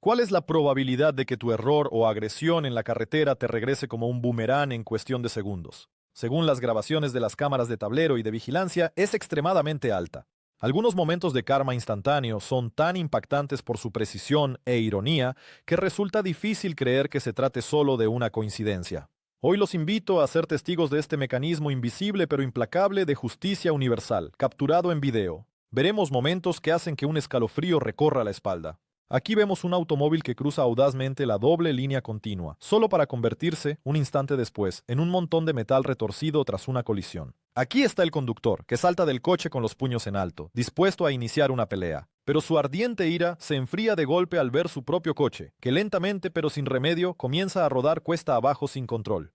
¿Cuál es la probabilidad de que tu error o agresión en la carretera te regrese como un boomerang en cuestión de segundos? Según las grabaciones de las cámaras de tablero y de vigilancia, es extremadamente alta. Algunos momentos de karma instantáneo son tan impactantes por su precisión e ironía que resulta difícil creer que se trate solo de una coincidencia. Hoy los invito a ser testigos de este mecanismo invisible pero implacable de justicia universal, capturado en video. Veremos momentos que hacen que un escalofrío recorra la espalda. Aquí vemos un automóvil que cruza audazmente la doble línea continua, solo para convertirse, un instante después, en un montón de metal retorcido tras una colisión. Aquí está el conductor, que salta del coche con los puños en alto, dispuesto a iniciar una pelea. Pero su ardiente ira se enfría de golpe al ver su propio coche, que lentamente pero sin remedio comienza a rodar cuesta abajo sin control.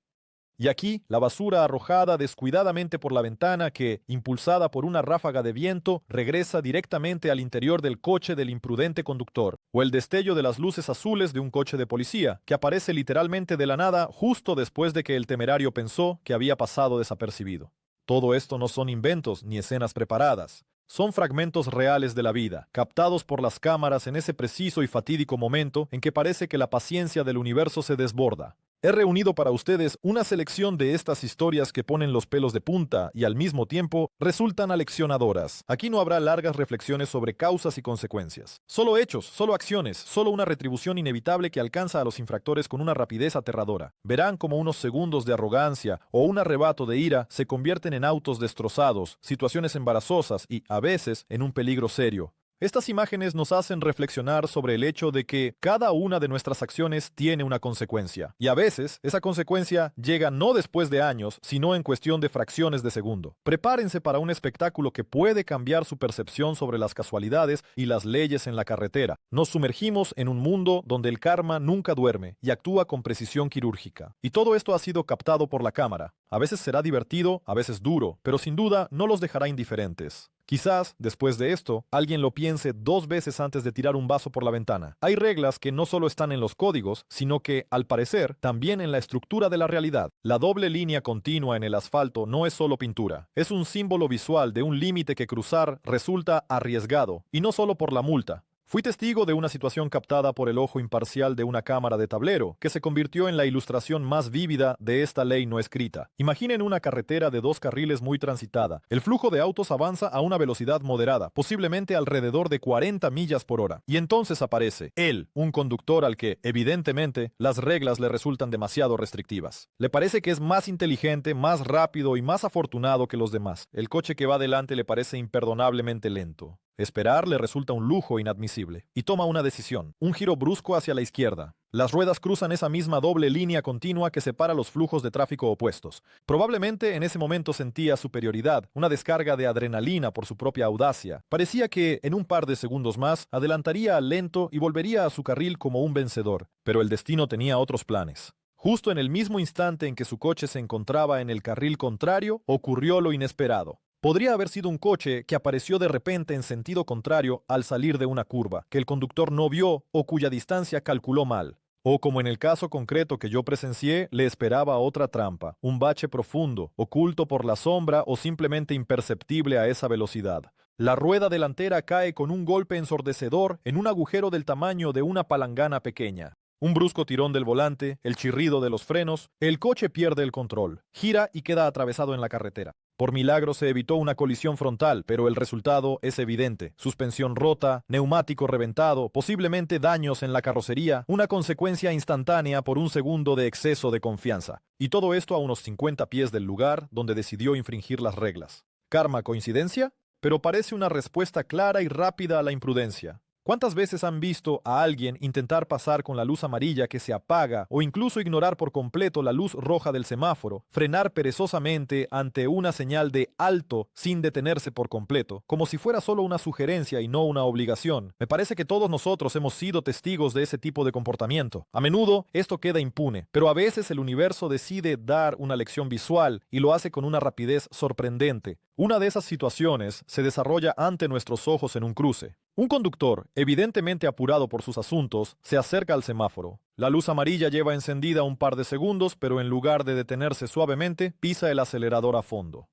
Y aquí, la basura arrojada descuidadamente por la ventana que, impulsada por una ráfaga de viento, regresa directamente al interior del coche del imprudente conductor, o el destello de las luces azules de un coche de policía, que aparece literalmente de la nada justo después de que el temerario pensó que había pasado desapercibido. Todo esto no son inventos ni escenas preparadas. Son fragmentos reales de la vida, captados por las cámaras en ese preciso y fatídico momento en que parece que la paciencia del universo se desborda. He reunido para ustedes una selección de estas historias que ponen los pelos de punta y al mismo tiempo resultan aleccionadoras. Aquí no habrá largas reflexiones sobre causas y consecuencias. Solo hechos, solo acciones, solo una retribución inevitable que alcanza a los infractores con una rapidez aterradora. Verán cómo unos segundos de arrogancia o un arrebato de ira se convierten en autos destrozados, situaciones embarazosas y, a veces, en un peligro serio. Estas imágenes nos hacen reflexionar sobre el hecho de que cada una de nuestras acciones tiene una consecuencia, y a veces esa consecuencia llega no después de años, sino en cuestión de fracciones de segundo. Prepárense para un espectáculo que puede cambiar su percepción sobre las casualidades y las leyes en la carretera. Nos sumergimos en un mundo donde el karma nunca duerme y actúa con precisión quirúrgica. Y todo esto ha sido captado por la cámara. A veces será divertido, a veces duro, pero sin duda no los dejará indiferentes. Quizás, después de esto, alguien lo piense 2 veces antes de tirar un vaso por la ventana. Hay reglas que no solo están en los códigos, sino que, al parecer, también en la estructura de la realidad. La doble línea continua en el asfalto no es solo pintura, es un símbolo visual de un límite que cruzar resulta arriesgado, y no solo por la multa. Fui testigo de una situación captada por el ojo imparcial de una cámara de tablero, que se convirtió en la ilustración más vívida de esta ley no escrita. Imaginen una carretera de 2 carriles muy transitada. El flujo de autos avanza a una velocidad moderada, posiblemente alrededor de 40 millas por hora. Y entonces aparece él, un conductor al que, evidentemente, las reglas le resultan demasiado restrictivas. Le parece que es más inteligente, más rápido y más afortunado que los demás. El coche que va delante le parece imperdonablemente lento. Esperar le resulta un lujo inadmisible, y toma una decisión, un giro brusco hacia la izquierda. Las ruedas cruzan esa misma doble línea continua que separa los flujos de tráfico opuestos. Probablemente en ese momento sentía superioridad, una descarga de adrenalina por su propia audacia. Parecía que, en un par de segundos más, adelantaría al lento y volvería a su carril como un vencedor. Pero el destino tenía otros planes. Justo en el mismo instante en que su coche se encontraba en el carril contrario, ocurrió lo inesperado. Podría haber sido un coche que apareció de repente en sentido contrario al salir de una curva, que el conductor no vio o cuya distancia calculó mal. O, como en el caso concreto que yo presencié, le esperaba otra trampa, un bache profundo, oculto por la sombra o simplemente imperceptible a esa velocidad. La rueda delantera cae con un golpe ensordecedor en un agujero del tamaño de una palangana pequeña. Un brusco tirón del volante, el chirrido de los frenos, el coche pierde el control, gira y queda atravesado en la carretera. Por milagro se evitó una colisión frontal, pero el resultado es evidente. Suspensión rota, neumático reventado, posiblemente daños en la carrocería, una consecuencia instantánea por un segundo de exceso de confianza. Y todo esto a unos 50 pies del lugar donde decidió infringir las reglas. ¿Karma coincidencia? Pero parece una respuesta clara y rápida a la imprudencia. ¿Cuántas veces han visto a alguien intentar pasar con la luz amarilla que se apaga o incluso ignorar por completo la luz roja del semáforo, frenar perezosamente ante una señal de alto sin detenerse por completo, como si fuera solo una sugerencia y no una obligación? Me parece que todos nosotros hemos sido testigos de ese tipo de comportamiento. A menudo esto queda impune, pero a veces el universo decide dar una lección visual y lo hace con una rapidez sorprendente. Una de esas situaciones se desarrolla ante nuestros ojos en un cruce. Un conductor, evidentemente apurado por sus asuntos, se acerca al semáforo. La luz amarilla lleva encendida un par de segundos, pero en lugar de detenerse suavemente, pisa el acelerador a fondo.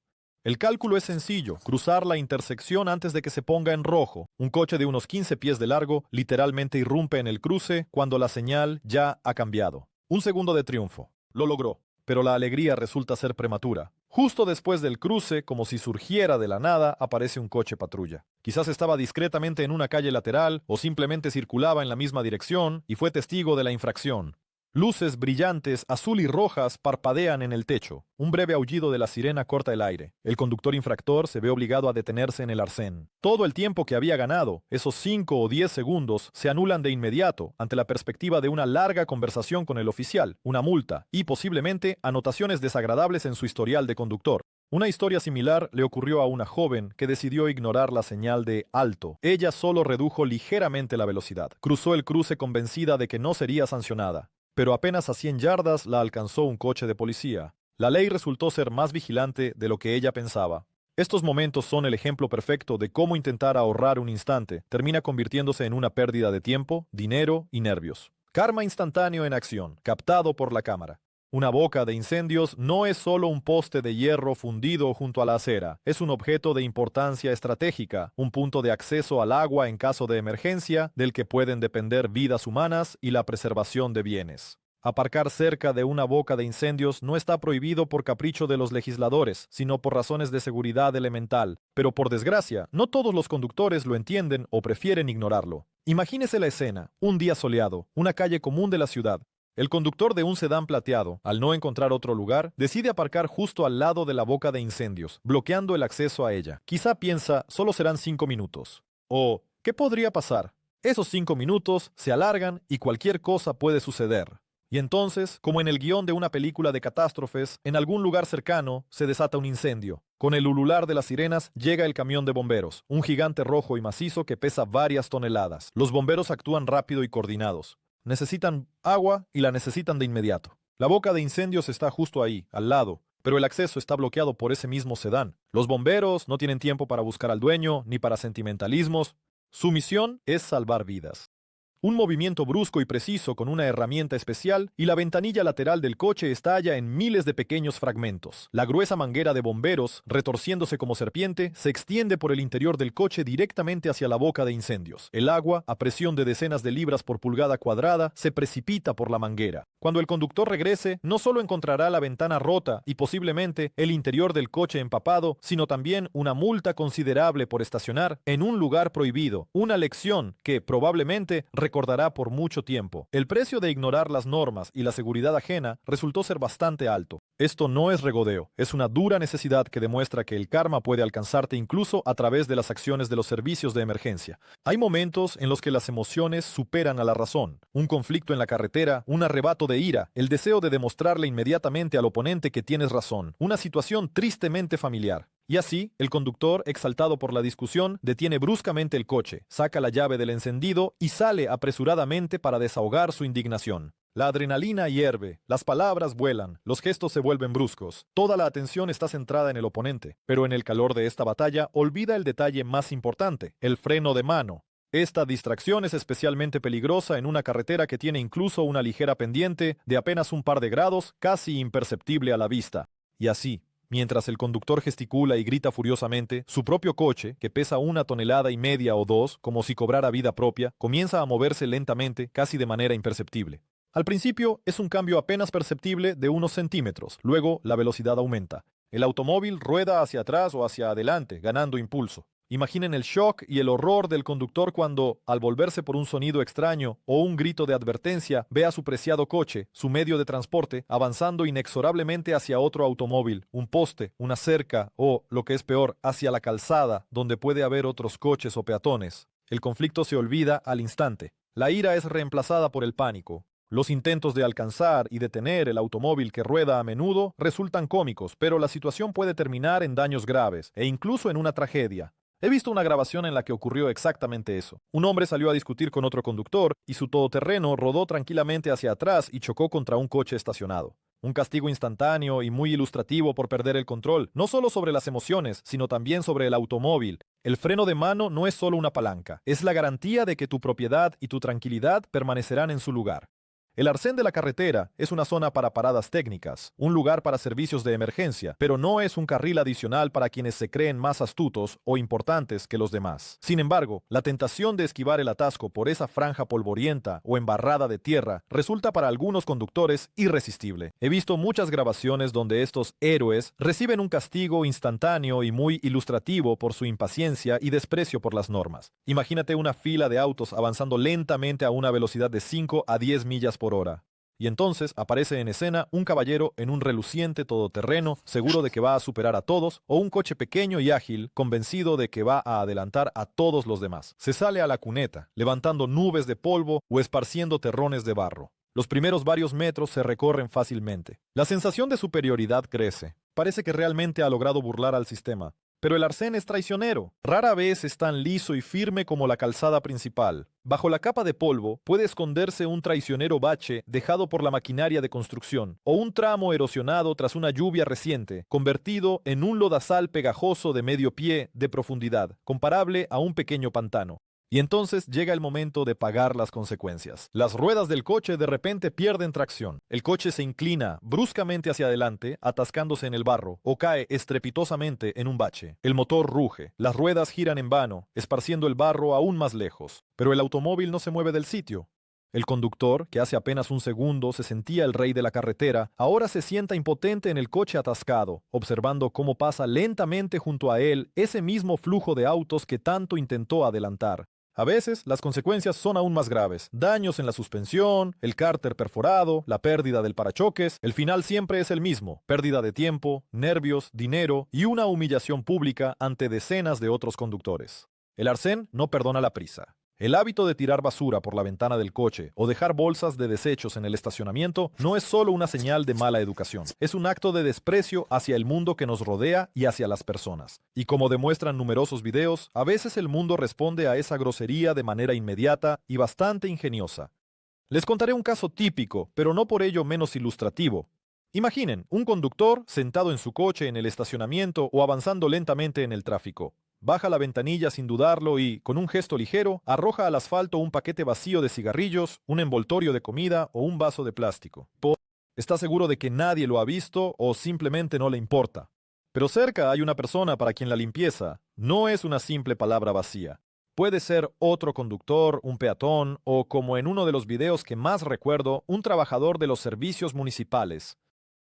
El cálculo es sencillo, cruzar la intersección antes de que se ponga en rojo. Un coche de unos 15 pies de largo literalmente irrumpe en el cruce cuando la señal ya ha cambiado. Un segundo de triunfo. Lo logró, pero la alegría resulta ser prematura. Justo después del cruce, como si surgiera de la nada, aparece un coche patrulla. Quizás estaba discretamente en una calle lateral o simplemente circulaba en la misma dirección y fue testigo de la infracción. Luces brillantes, azul y rojas, parpadean en el techo. Un breve aullido de la sirena corta el aire. El conductor infractor se ve obligado a detenerse en el arcén. Todo el tiempo que había ganado, esos 5 o 10 segundos, se anulan de inmediato ante la perspectiva de una larga conversación con el oficial, una multa y, posiblemente, anotaciones desagradables en su historial de conductor. Una historia similar le ocurrió a una joven que decidió ignorar la señal de alto. Ella solo redujo ligeramente la velocidad. Cruzó el cruce convencida de que no sería sancionada. Pero apenas a 100 yardas la alcanzó un coche de policía. La ley resultó ser más vigilante de lo que ella pensaba. Estos momentos son el ejemplo perfecto de cómo intentar ahorrar un instante termina convirtiéndose en una pérdida de tiempo, dinero y nervios. Karma instantáneo en acción, captado por la cámara. Una boca de incendios no es solo un poste de hierro fundido junto a la acera, es un objeto de importancia estratégica, un punto de acceso al agua en caso de emergencia, del que pueden depender vidas humanas y la preservación de bienes. Aparcar cerca de una boca de incendios no está prohibido por capricho de los legisladores, sino por razones de seguridad elemental. Pero por desgracia, no todos los conductores lo entienden o prefieren ignorarlo. Imagínese la escena, un día soleado, una calle común de la ciudad. El conductor de un sedán plateado, al no encontrar otro lugar, decide aparcar justo al lado de la boca de incendios, bloqueando el acceso a ella. Quizá piensa, solo serán 5 minutos. O, ¿qué podría pasar? Esos 5 minutos se alargan y cualquier cosa puede suceder. Y entonces, como en el guión de una película de catástrofes, en algún lugar cercano se desata un incendio. Con el ulular de las sirenas llega el camión de bomberos, un gigante rojo y macizo que pesa varias toneladas. Los bomberos actúan rápido y coordinados. Necesitan agua y la necesitan de inmediato. La boca de incendios está justo ahí, al lado, pero el acceso está bloqueado por ese mismo sedán. Los bomberos no tienen tiempo para buscar al dueño ni para sentimentalismos. Su misión es salvar vidas. Un movimiento brusco y preciso con una herramienta especial y la ventanilla lateral del coche estalla en miles de pequeños fragmentos. La gruesa manguera de bomberos, retorciéndose como serpiente, se extiende por el interior del coche directamente hacia la boca de incendios. El agua, a presión de decenas de libras por pulgada cuadrada, se precipita por la manguera. Cuando el conductor regrese, no solo encontrará la ventana rota y posiblemente el interior del coche empapado, sino también una multa considerable por estacionar en un lugar prohibido. Una lección que, probablemente, recordará por mucho tiempo. El precio de ignorar las normas y la seguridad ajena resultó ser bastante alto. Esto no es regodeo, es una dura necesidad que demuestra que el karma puede alcanzarte incluso a través de las acciones de los servicios de emergencia. Hay momentos en los que las emociones superan a la razón. Un conflicto en la carretera, un arrebato de ira, el deseo de demostrarle inmediatamente al oponente que tienes razón, una situación tristemente familiar. Y así, el conductor, exaltado por la discusión, detiene bruscamente el coche, saca la llave del encendido y sale apresuradamente para desahogar su indignación. La adrenalina hierve, las palabras vuelan, los gestos se vuelven bruscos. Toda la atención está centrada en el oponente, pero en el calor de esta batalla olvida el detalle más importante, el freno de mano. Esta distracción es especialmente peligrosa en una carretera que tiene incluso una ligera pendiente de apenas un par de grados, casi imperceptible a la vista. Y así, mientras el conductor gesticula y grita furiosamente, su propio coche, que pesa 1,5 toneladas o 2, como si cobrara vida propia, comienza a moverse lentamente, casi de manera imperceptible. Al principio es un cambio apenas perceptible de unos centímetros, luego la velocidad aumenta. El automóvil rueda hacia atrás o hacia adelante, ganando impulso. Imaginen el shock y el horror del conductor cuando, al volverse por un sonido extraño o un grito de advertencia, ve a su preciado coche, su medio de transporte, avanzando inexorablemente hacia otro automóvil, un poste, una cerca o, lo que es peor, hacia la calzada, donde puede haber otros coches o peatones. El conflicto se olvida al instante. La ira es reemplazada por el pánico. Los intentos de alcanzar y detener el automóvil que rueda a menudo resultan cómicos, pero la situación puede terminar en daños graves e incluso en una tragedia. He visto una grabación en la que ocurrió exactamente eso. Un hombre salió a discutir con otro conductor y su todoterreno rodó tranquilamente hacia atrás y chocó contra un coche estacionado. Un castigo instantáneo y muy ilustrativo por perder el control, no solo sobre las emociones, sino también sobre el automóvil. El freno de mano no es solo una palanca, es la garantía de que tu propiedad y tu tranquilidad permanecerán en su lugar. El arcén de la carretera es una zona para paradas técnicas, un lugar para servicios de emergencia, pero no es un carril adicional para quienes se creen más astutos o importantes que los demás. Sin embargo, la tentación de esquivar el atasco por esa franja polvorienta o embarrada de tierra resulta para algunos conductores irresistible. He visto muchas grabaciones donde estos héroes reciben un castigo instantáneo y muy ilustrativo por su impaciencia y desprecio por las normas. Imagínate una fila de autos avanzando lentamente a una velocidad de 5 a 10 millas por hora. Y entonces aparece en escena un caballero en un reluciente todoterreno, seguro de que va a superar a todos, o un coche pequeño y ágil, convencido de que va a adelantar a todos los demás. Se sale a la cuneta, levantando nubes de polvo o esparciendo terrones de barro. Los primeros varios metros se recorren fácilmente. La sensación de superioridad crece. Parece que realmente ha logrado burlar al sistema. Pero el arcén es traicionero. Rara vez es tan liso y firme como la calzada principal. Bajo la capa de polvo puede esconderse un traicionero bache dejado por la maquinaria de construcción, o un tramo erosionado tras una lluvia reciente, convertido en un lodazal pegajoso de medio pie de profundidad, comparable a un pequeño pantano. Y entonces llega el momento de pagar las consecuencias. Las ruedas del coche de repente pierden tracción. El coche se inclina bruscamente hacia adelante, atascándose en el barro, o cae estrepitosamente en un bache. El motor ruge. Las ruedas giran en vano, esparciendo el barro aún más lejos. Pero el automóvil no se mueve del sitio. El conductor, que hace apenas un segundo se sentía el rey de la carretera, ahora se sienta impotente en el coche atascado, observando cómo pasa lentamente junto a él ese mismo flujo de autos que tanto intentó adelantar. A veces, las consecuencias son aún más graves. Daños en la suspensión, el cárter perforado, la pérdida del parachoques. El final siempre es el mismo. Pérdida de tiempo, nervios, dinero y una humillación pública ante decenas de otros conductores. El arcén no perdona la prisa. El hábito de tirar basura por la ventana del coche o dejar bolsas de desechos en el estacionamiento no es solo una señal de mala educación. Es un acto de desprecio hacia el mundo que nos rodea y hacia las personas. Y como demuestran numerosos videos, a veces el mundo responde a esa grosería de manera inmediata y bastante ingeniosa. Les contaré un caso típico, pero no por ello menos ilustrativo. Imaginen, un conductor sentado en su coche en el estacionamiento o avanzando lentamente en el tráfico. Baja la ventanilla sin dudarlo y, con un gesto ligero, arroja al asfalto un paquete vacío de cigarrillos, un envoltorio de comida o un vaso de plástico. Está seguro de que nadie lo ha visto o simplemente no le importa. Pero cerca hay una persona para quien la limpieza no es una simple palabra vacía. Puede ser otro conductor, un peatón o, como en uno de los videos que más recuerdo, un trabajador de los servicios municipales.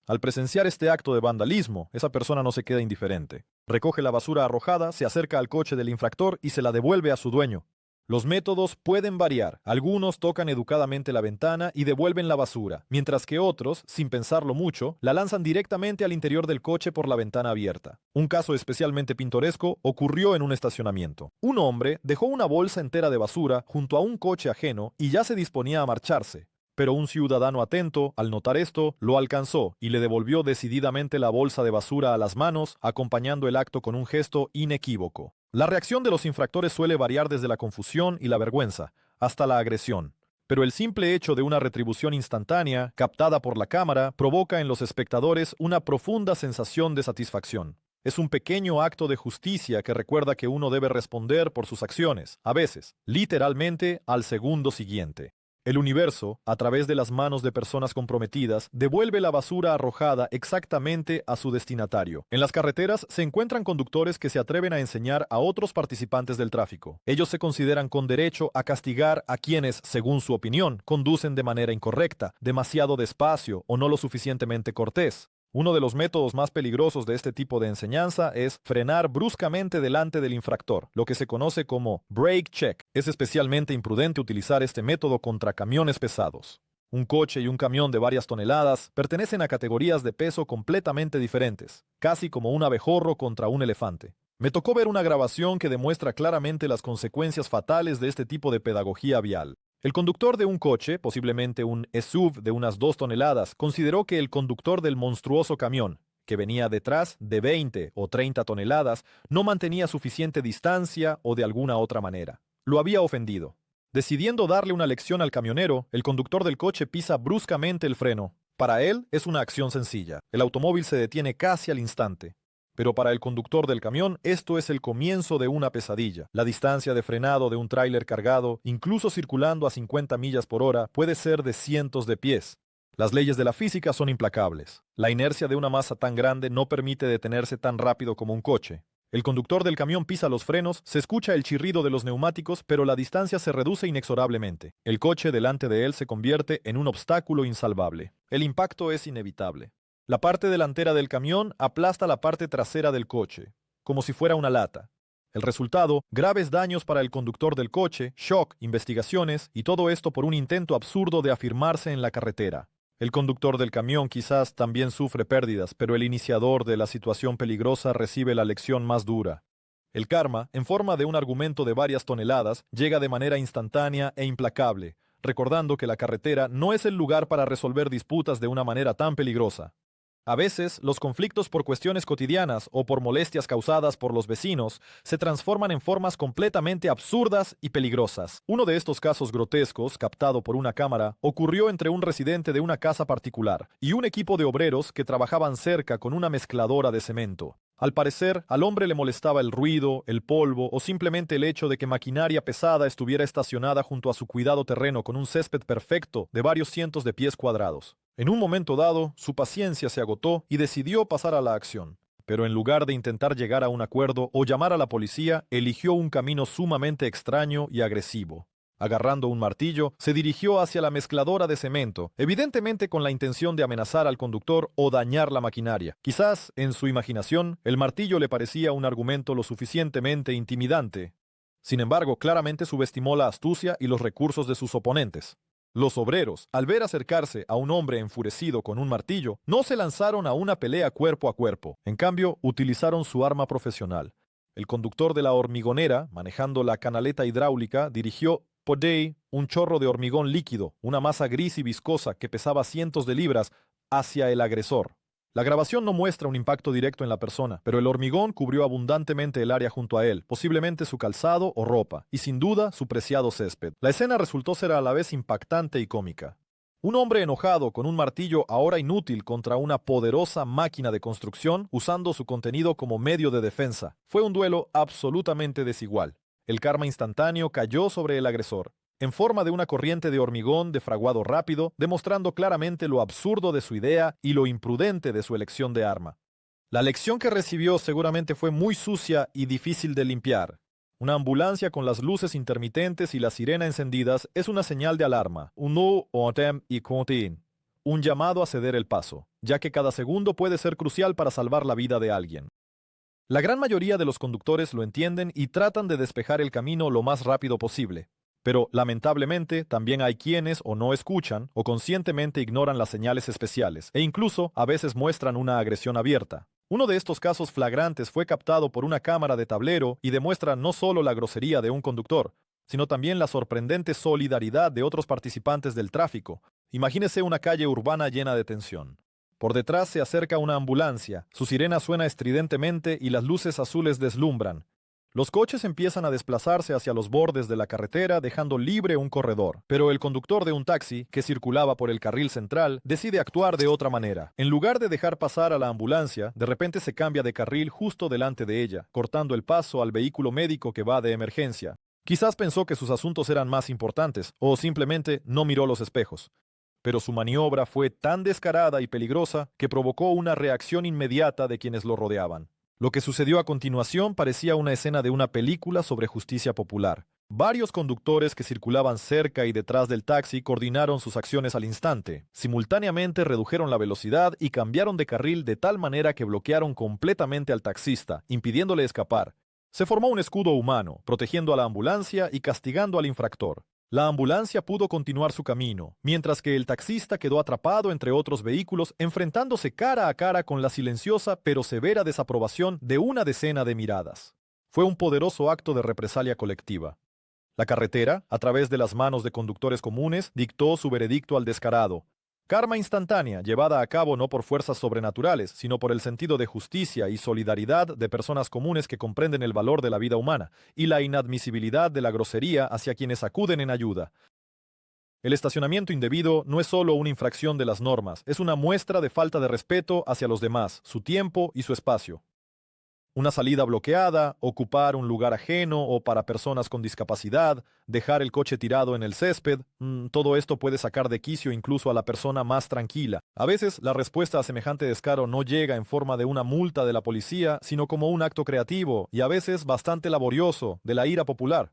Al presenciar este acto de vandalismo, esa persona no se queda indiferente. Recoge la basura arrojada, se acerca al coche del infractor y se la devuelve a su dueño. Los métodos pueden variar. Algunos tocan educadamente la ventana y devuelven la basura, mientras que otros, sin pensarlo mucho, la lanzan directamente al interior del coche por la ventana abierta. Un caso especialmente pintoresco ocurrió en un estacionamiento. Un hombre dejó una bolsa entera de basura junto a un coche ajeno y ya se disponía a marcharse. Pero un ciudadano atento, al notar esto, lo alcanzó y le devolvió decididamente la bolsa de basura a las manos, acompañando el acto con un gesto inequívoco. La reacción de los infractores suele variar desde la confusión y la vergüenza, hasta la agresión. Pero el simple hecho de una retribución instantánea, captada por la cámara, provoca en los espectadores una profunda sensación de satisfacción. Es un pequeño acto de justicia que recuerda que uno debe responder por sus acciones, a veces, literalmente, al segundo siguiente. El universo, a través de las manos de personas comprometidas, devuelve la basura arrojada exactamente a su destinatario. En las carreteras se encuentran conductores que se atreven a enseñar a otros participantes del tráfico. Ellos se consideran con derecho a castigar a quienes, según su opinión, conducen de manera incorrecta, demasiado despacio o no lo suficientemente cortés. Uno de los métodos más peligrosos de este tipo de enseñanza es frenar bruscamente delante del infractor, lo que se conoce como brake check. Es especialmente imprudente utilizar este método contra camiones pesados. Un coche y un camión de varias toneladas pertenecen a categorías de peso completamente diferentes, casi como un abejorro contra un elefante. Me tocó ver una grabación que demuestra claramente las consecuencias fatales de este tipo de pedagogía vial. El conductor de un coche, posiblemente un SUV de unas 2 toneladas, consideró que el conductor del monstruoso camión, que venía detrás de 20 o 30 toneladas, no mantenía suficiente distancia o de alguna otra manera. Lo había ofendido. Decidiendo darle una lección al camionero, el conductor del coche pisa bruscamente el freno. Para él es una acción sencilla. El automóvil se detiene casi al instante. Pero para el conductor del camión, esto es el comienzo de una pesadilla. La distancia de frenado de un tráiler cargado, incluso circulando a 50 millas por hora, puede ser de cientos de pies. Las leyes de la física son implacables. La inercia de una masa tan grande no permite detenerse tan rápido como un coche. El conductor del camión pisa los frenos, se escucha el chirrido de los neumáticos, pero la distancia se reduce inexorablemente. El coche delante de él se convierte en un obstáculo insalvable. El impacto es inevitable. La parte delantera del camión aplasta la parte trasera del coche, como si fuera una lata. El resultado, graves daños para el conductor del coche, shock, investigaciones, y todo esto por un intento absurdo de afirmarse en la carretera. El conductor del camión quizás también sufre pérdidas, pero el iniciador de la situación peligrosa recibe la lección más dura. El karma, en forma de un argumento de varias toneladas, llega de manera instantánea e implacable, recordando que la carretera no es el lugar para resolver disputas de una manera tan peligrosa. A veces, los conflictos por cuestiones cotidianas o por molestias causadas por los vecinos se transforman en formas completamente absurdas y peligrosas. Uno de estos casos grotescos, captado por una cámara, ocurrió entre un residente de una casa particular y un equipo de obreros que trabajaban cerca con una mezcladora de cemento. Al parecer, al hombre le molestaba el ruido, el polvo o simplemente el hecho de que maquinaria pesada estuviera estacionada junto a su cuidado terreno con un césped perfecto de varios cientos de pies cuadrados. En un momento dado, su paciencia se agotó y decidió pasar a la acción. Pero en lugar de intentar llegar a un acuerdo o llamar a la policía, eligió un camino sumamente extraño y agresivo. Agarrando un martillo, se dirigió hacia la mezcladora de cemento, evidentemente con la intención de amenazar al conductor o dañar la maquinaria. Quizás, en su imaginación, el martillo le parecía un argumento lo suficientemente intimidante. Sin embargo, claramente subestimó la astucia y los recursos de sus oponentes. Los obreros, al ver acercarse a un hombre enfurecido con un martillo, no se lanzaron a una pelea cuerpo a cuerpo. En cambio, utilizaron su arma profesional. El conductor de la hormigonera, manejando la canaleta hidráulica, dirigió Podey, un chorro de hormigón líquido, una masa gris y viscosa que pesaba cientos de libras, hacia el agresor. La grabación no muestra un impacto directo en la persona, pero el hormigón cubrió abundantemente el área junto a él, posiblemente su calzado o ropa, y sin duda su preciado césped. La escena resultó ser a la vez impactante y cómica. Un hombre enojado con un martillo ahora inútil contra una poderosa máquina de construcción, usando su contenido como medio de defensa. Fue un duelo absolutamente desigual. El karma instantáneo cayó sobre el agresor, en forma de una corriente de hormigón de fraguado rápido, demostrando claramente lo absurdo de su idea y lo imprudente de su elección de arma. La lección que recibió seguramente fue muy sucia y difícil de limpiar. Una ambulancia con las luces intermitentes y la sirena encendidas es una señal de alarma, un no ontem y contin, un llamado a ceder el paso, ya que cada segundo puede ser crucial para salvar la vida de alguien. La gran mayoría de los conductores lo entienden y tratan de despejar el camino lo más rápido posible. Pero, lamentablemente, también hay quienes o no escuchan o conscientemente ignoran las señales especiales e incluso a veces muestran una agresión abierta. Uno de estos casos flagrantes fue captado por una cámara de tablero y demuestra no solo la grosería de un conductor, sino también la sorprendente solidaridad de otros participantes del tráfico. Imagínese una calle urbana llena de tensión. Por detrás se acerca una ambulancia, su sirena suena estridentemente y las luces azules deslumbran. Los coches empiezan a desplazarse hacia los bordes de la carretera, dejando libre un corredor. Pero el conductor de un taxi, que circulaba por el carril central, decide actuar de otra manera. En lugar de dejar pasar a la ambulancia, de repente se cambia de carril justo delante de ella, cortando el paso al vehículo médico que va de emergencia. Quizás pensó que sus asuntos eran más importantes, o simplemente no miró los espejos. Pero su maniobra fue tan descarada y peligrosa que provocó una reacción inmediata de quienes lo rodeaban. Lo que sucedió a continuación parecía una escena de una película sobre justicia popular. Varios conductores que circulaban cerca y detrás del taxi coordinaron sus acciones al instante. Simultáneamente redujeron la velocidad y cambiaron de carril de tal manera que bloquearon completamente al taxista, impidiéndole escapar. Se formó un escudo humano, protegiendo a la ambulancia y castigando al infractor. La ambulancia pudo continuar su camino, mientras que el taxista quedó atrapado entre otros vehículos, enfrentándose cara a cara con la silenciosa pero severa desaprobación de una decena de miradas. Fue un poderoso acto de represalia colectiva. La carretera, a través de las manos de conductores comunes, dictó su veredicto al descarado. Karma instantánea, llevada a cabo no por fuerzas sobrenaturales, sino por el sentido de justicia y solidaridad de personas comunes que comprenden el valor de la vida humana y la inadmisibilidad de la grosería hacia quienes acuden en ayuda. El estacionamiento indebido no es solo una infracción de las normas, es una muestra de falta de respeto hacia los demás, su tiempo y su espacio. Una salida bloqueada, ocupar un lugar ajeno o para personas con discapacidad, dejar el coche tirado en el césped, todo esto puede sacar de quicio incluso a la persona más tranquila. A veces la respuesta a semejante descaro no llega en forma de una multa de la policía, sino como un acto creativo y a veces bastante laborioso de la ira popular.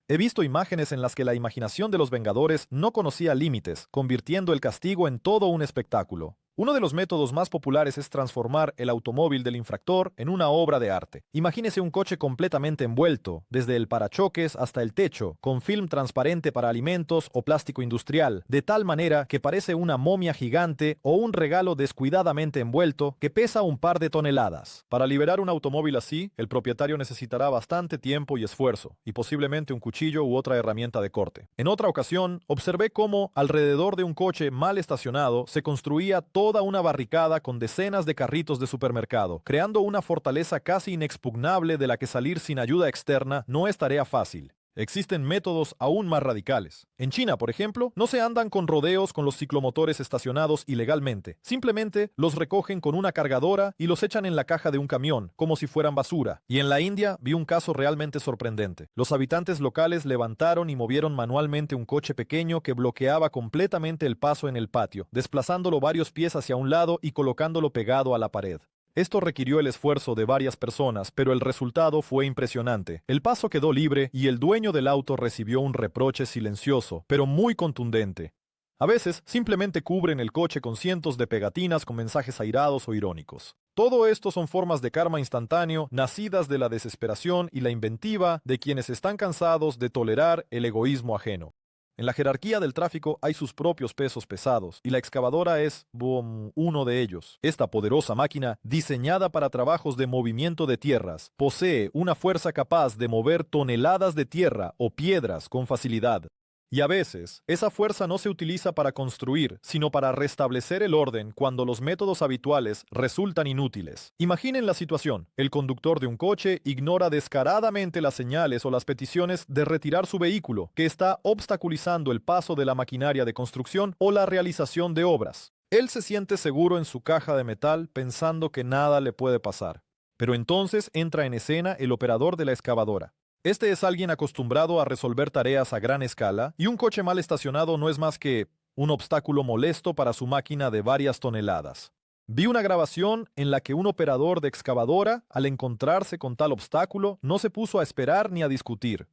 He visto imágenes en las que la imaginación de los Vengadores no conocía límites, convirtiendo el castigo en todo un espectáculo. Uno de los métodos más populares es transformar el automóvil del infractor en una obra de arte. Imagínese un coche completamente envuelto, desde el parachoques hasta el techo, con film transparente para alimentos o plástico industrial, de tal manera que parece una momia gigante o un regalo descuidadamente envuelto que pesa un par de toneladas. Para liberar un automóvil así, el propietario necesitará bastante tiempo y esfuerzo, y posiblemente un cuchillo u otra herramienta de corte. En otra ocasión, observé cómo, alrededor de un coche mal estacionado, se construía toda una barricada con decenas de carritos de supermercado, creando una fortaleza casi inexpugnable de la que salir sin ayuda externa no es tarea fácil. Existen métodos aún más radicales. En China, por ejemplo, no se andan con rodeos con los ciclomotores estacionados ilegalmente. Simplemente los recogen con una cargadora y los echan en la caja de un camión, como si fueran basura. Y en la India vi un caso realmente sorprendente. Los habitantes locales levantaron y movieron manualmente un coche pequeño que bloqueaba completamente el paso en el patio, desplazándolo varios pies hacia un lado y colocándolo pegado a la pared. Esto requirió el esfuerzo de varias personas, pero el resultado fue impresionante. El paso quedó libre y el dueño del auto recibió un reproche silencioso, pero muy contundente. A veces, simplemente cubren el coche con cientos de pegatinas con mensajes airados o irónicos. Todo esto son formas de karma instantáneo, nacidas de la desesperación y la inventiva de quienes están cansados de tolerar el egoísmo ajeno. En la jerarquía del tráfico hay sus propios pesos pesados, y la excavadora es, uno de ellos. Esta poderosa máquina, diseñada para trabajos de movimiento de tierras, posee una fuerza capaz de mover toneladas de tierra o piedras con facilidad. Y a veces, esa fuerza no se utiliza para construir, sino para restablecer el orden cuando los métodos habituales resultan inútiles. Imaginen la situación. El conductor de un coche ignora descaradamente las señales o las peticiones de retirar su vehículo, que está obstaculizando el paso de la maquinaria de construcción o la realización de obras. Él se siente seguro en su caja de metal pensando que nada le puede pasar. Pero entonces entra en escena el operador de la excavadora. Este es alguien acostumbrado a resolver tareas a gran escala, y un coche mal estacionado no es más que un obstáculo molesto para su máquina de varias toneladas. Vi una grabación en la que un operador de excavadora, al encontrarse con tal obstáculo, no se puso a esperar ni a discutir.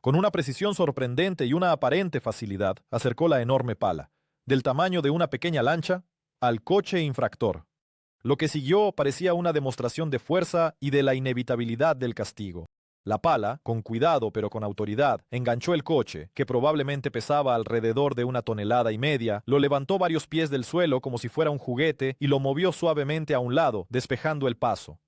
Con una precisión sorprendente y una aparente facilidad, acercó la enorme pala, del tamaño de una pequeña lancha, al coche infractor. Lo que siguió parecía una demostración de fuerza y de la inevitabilidad del castigo. La pala, con cuidado pero con autoridad, enganchó el coche, que probablemente pesaba alrededor de 1,5 toneladas, lo levantó varios pies del suelo como si fuera un juguete y lo movió suavemente a un lado, despejando el paso.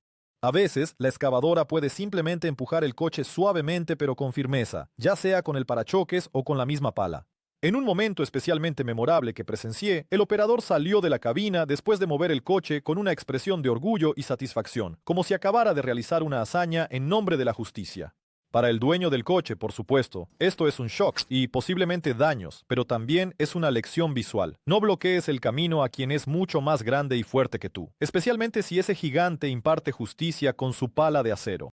A veces, la excavadora puede simplemente empujar el coche suavemente pero con firmeza, ya sea con el parachoques o con la misma pala. En un momento especialmente memorable que presencié, el operador salió de la cabina después de mover el coche con una expresión de orgullo y satisfacción, como si acabara de realizar una hazaña en nombre de la justicia. Para el dueño del coche, por supuesto, esto es un shock y posiblemente daños, pero también es una lección visual. No bloquees el camino a quien es mucho más grande y fuerte que tú, especialmente si ese gigante imparte justicia con su pala de acero.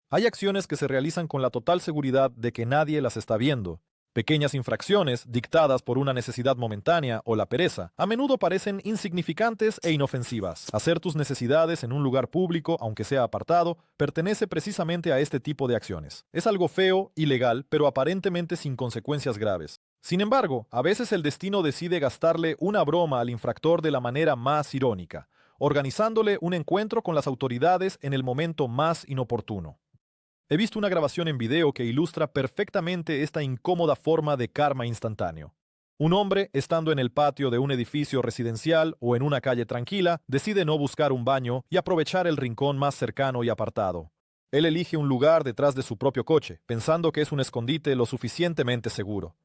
Hay acciones que se realizan con la total seguridad de que nadie las está viendo. Pequeñas infracciones, dictadas por una necesidad momentánea o la pereza, a menudo parecen insignificantes e inofensivas. Hacer tus necesidades en un lugar público, aunque sea apartado, pertenece precisamente a este tipo de acciones. Es algo feo, ilegal, pero aparentemente sin consecuencias graves. Sin embargo, a veces el destino decide gastarle una broma al infractor de la manera más irónica, organizándole un encuentro con las autoridades en el momento más inoportuno. He visto una grabación en video que ilustra perfectamente esta incómoda forma de karma instantáneo. Un hombre, estando en el patio de un edificio residencial o en una calle tranquila, decide no buscar un baño y aprovechar el rincón más cercano y apartado. Él elige un lugar detrás de su propio coche, pensando que es un escondite lo suficientemente seguro.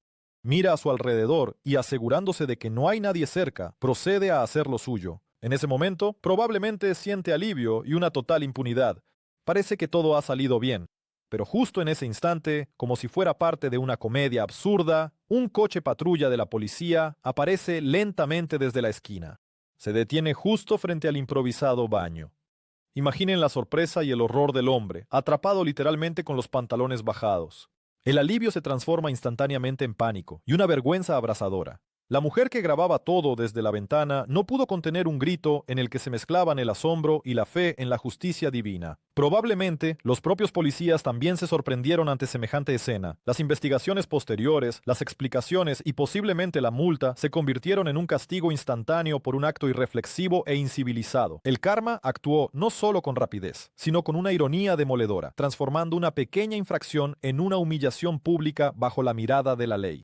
Mira a su alrededor y, asegurándose de que no hay nadie cerca, procede a hacer lo suyo. En ese momento, probablemente siente alivio y una total impunidad. Parece que todo ha salido bien. Pero justo en ese instante, como si fuera parte de una comedia absurda, un coche patrulla de la policía aparece lentamente desde la esquina. Se detiene justo frente al improvisado baño. Imaginen la sorpresa y el horror del hombre, atrapado literalmente con los pantalones bajados. El alivio se transforma instantáneamente en pánico y una vergüenza abrasadora. La mujer que grababa todo desde la ventana no pudo contener un grito en el que se mezclaban el asombro y la fe en la justicia divina. Probablemente, los propios policías también se sorprendieron ante semejante escena. Las investigaciones posteriores, las explicaciones y posiblemente la multa se convirtieron en un castigo instantáneo por un acto irreflexivo e incivilizado. El karma actuó no solo con rapidez, sino con una ironía demoledora, transformando una pequeña infracción en una humillación pública bajo la mirada de la ley.